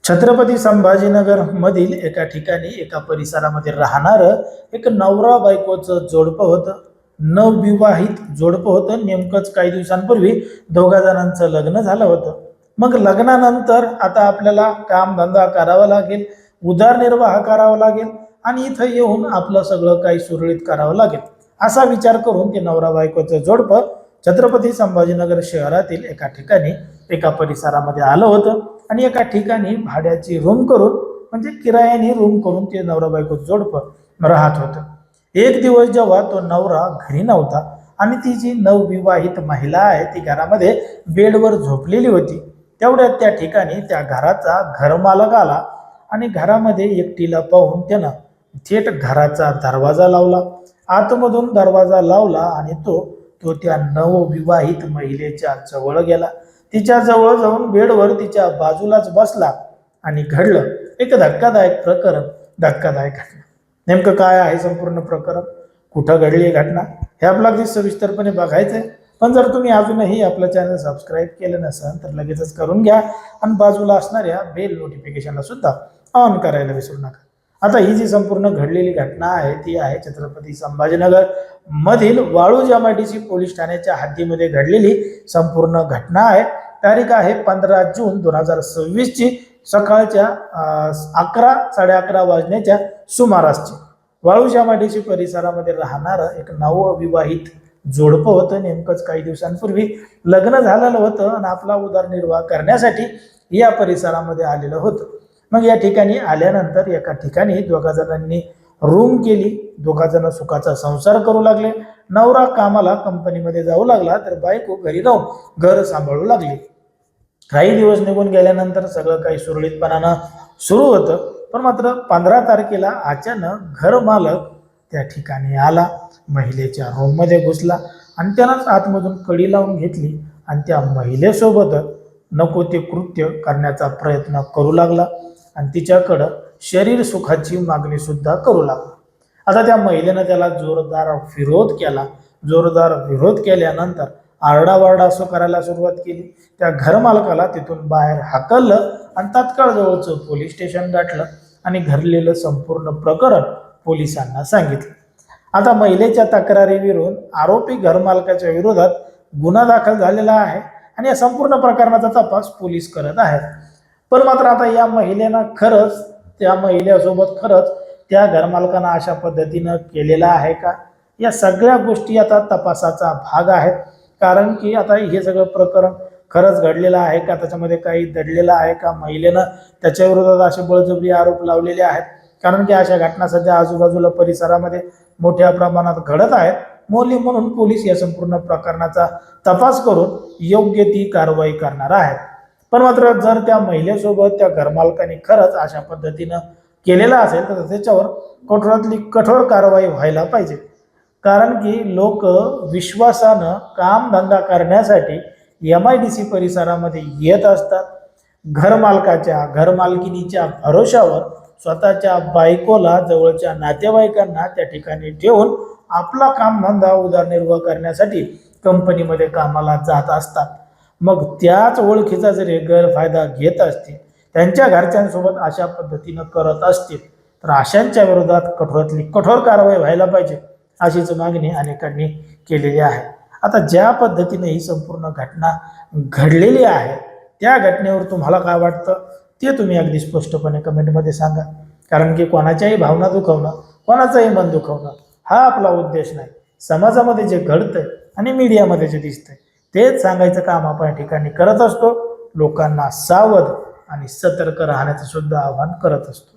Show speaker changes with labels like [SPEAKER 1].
[SPEAKER 1] छत्रपती संभाजीनगर मधील एका ठिकाणी एका परिसरामध्ये राहणार एक नवरा बायकोचं जोडपं होतं. नवविवाहित जोडपं होतं. नेमकंच काही दिवसांपूर्वी दोघा जणांचं लग्न झालं होतं. मग लग्नानंतर आता आपल्याला कामधंदा करावा लागेल, उदरनिर्वाह करावा लागेल आणि इथं येऊन आपलं सगळं काही सुरळीत करावं लागेल असा विचार करून ते नवरा बायकोचं जोडपं छत्रपती संभाजीनगर शहरातील एका ठिकाणी एका परिसरामध्ये आलं होतं आणि एका ठिकाणी भाड्याची रूम करून म्हणजे किरायाने रूम करून ते नवरा बायको जोडपं राहत होतं. एक दिवस जेव्हा तो नवरा घरी नव्हता आणि ती जी नवविवाहित महिला आहे ती घरामध्ये बेडवर झोपलेली होती, तेवढ्यात त्या ठिकाणी त्या घराचा घरमालक आला आणि घरामध्ये एकटीला पाहून त्यानं थेट घराचा दरवाजा लावला. आतमधून दरवाजा लावला आणि तो तो त्या नवविवाहित महिलेच्या जवळ गेला. तिच्या जवळ जाऊन बेडवर तिच्या बाजूलाच बसला आणि घडलं एक धक्कादायक प्रकरण. धक्कादायक घटना नेमकं काय आहे, संपूर्ण प्रकरण कुठं घडली घटना हे आपल्याला अगदी सविस्तरपणे बघायचंय. पण जर तुम्ही अजूनही आपलं चॅनल सबस्क्राईब केलं नसेल तर लगेचच करून घ्या आणि बाजूला असणाऱ्या बेल नोटिफिकेशनला सुद्धा ऑन करायला विसरू नका. आता ही जी संपूर्ण घडलेली घटना आहे ती आहे छत्रपती संभाजीनगर मधील वाळूज MIDC पोलीस ठाण्याच्या हद्दीमध्ये घडलेली संपूर्ण घटना आहे. तारीख आहे 15 जून 2026 ची. सकाळच्या 11:30 वाजण्याच्या सुमारासची. वाळूज MIDC परिसरामध्ये राहणारं एक नवविवाहित जोडपं होतं. नेमकंच काही दिवसांपूर्वी लग्न झालेलं होतं आणि आपला उदरनिर्वाह करण्यासाठी या परिसरामध्ये आलेलं होतं. मग या ठिकाणी आल्यानंतर एका ठिकाणी दोघा जणांनी रूम केली. दोघा जण सुखाचा संसार करू लागले. नवरा कामाला कंपनीमध्ये जाऊ लागला तर बायको घरी राहून घर सांभाळू लागली. काही दिवस निघून गेल्यानंतर सगळं काही सुरळीतपणानं सुरू होतं. पण मात्र 15 तारखेला अचानक घर मालक त्या ठिकाणी आला, महिलेच्या रूममध्ये घुसला आणि त्यानंच आतमधून कडी लावून घेतली आणि त्या महिलेसोबत नको ते कृत्य करण्याचा प्रयत्न करू लागला आणि तिच्याकडं शरीर सुखाची मागणी सुद्धा करू लागला. आता त्या महिलेनं त्याला जोरदार विरोध केला. जोरदार विरोध केल्यानंतर आरडाओरडा असं करायला सुरुवात केली. त्या घरमालकाला तिथून बाहेर हाकललं आणि तात्काळ जवळचं पोलीस स्टेशन गाठलं आणि घडलेलं संपूर्ण प्रकरण पोलिसांना सांगितलं. आता महिलेच्या तक्रारीवरून आरोपी घरमालकाच्या विरोधात गुन्हा दाखल झालेला आहे आणि या संपूर्ण प्रकरणाचा तपास पोलीस करत आहेत. पण मात्र आता या महिलेनं खरंच त्या महिलेसोबत खरंच त्या घरमालकानं अशा पद्धतीनं केलेलं आहे का, या सगळ्या गोष्टी आता तपासाचा भाग आहेत. कारण की आता हे सगळं प्रकरण खरंच घडलेलं आहे का, त्याच्यामध्ये काही दडलेलं आहे का, महिलेनं त्याच्या विरोधात असे बळजबरी आरोप लावलेले आहेत. कारण की अशा घटना सध्या आजूबाजूला परिसरामध्ये मोठ्या प्रमाणात घडत आहेत. म्हणून पोलीस या संपूर्ण प्रकरणाचा तपास करून योग्य ती कारवाई करणार आहेत. पण मात्र जर त्या महिलेसोबत त्या घरमालकाने खरंच अशा पद्धतीनं केलेलं असेल तर त्याच्यावर कठोरातली कठोर कारवाई व्हायला पाहिजे. कारण की लोक विश्वासानं कामधंदा करण्यासाठी MIDC परिसरामध्ये येत असतात. घरमालकाच्या घरमालकिनीच्या भरोशावर स्वतःच्या बायकोला जवळच्या नातेवाईकांना त्या ठिकाणी ठेवून आपला कामधंदा उदरनिर्वाह करण्यासाठी कंपनीमध्ये कामाला जात असतात. मग त्याच ओळखीचा जरी गैरफायदा घेत असतील, त्यांच्या घरच्यांसोबत अशा पद्धतीनं करत असतील तर अशांच्या विरोधात कठोरातली कठोर कारवाई व्हायला पाहिजे अशीच मागणी अनेकांनी केलेली आहे. आता ज्या पद्धतीने ही संपूर्ण घटना घडलेली आहे त्या घटनेवर तुम्हाला काय वाटतं ते तुम्ही अगदी स्पष्टपणे कमेंटमध्ये सांगा. कारण की कोणाच्याही भावना दुखवणं, कोणाचंही मन दुखवणं हा आपला उद्देश नाही. समाजामध्ये जे घडतंय आणि मीडियामध्ये जे दिसतंय तेच सांगायचं काम आपण या ठिकाणी करत असतो. लोकांना सावध आणि सतर्क राहण्याचं सुद्धा आवाहन करत असतो.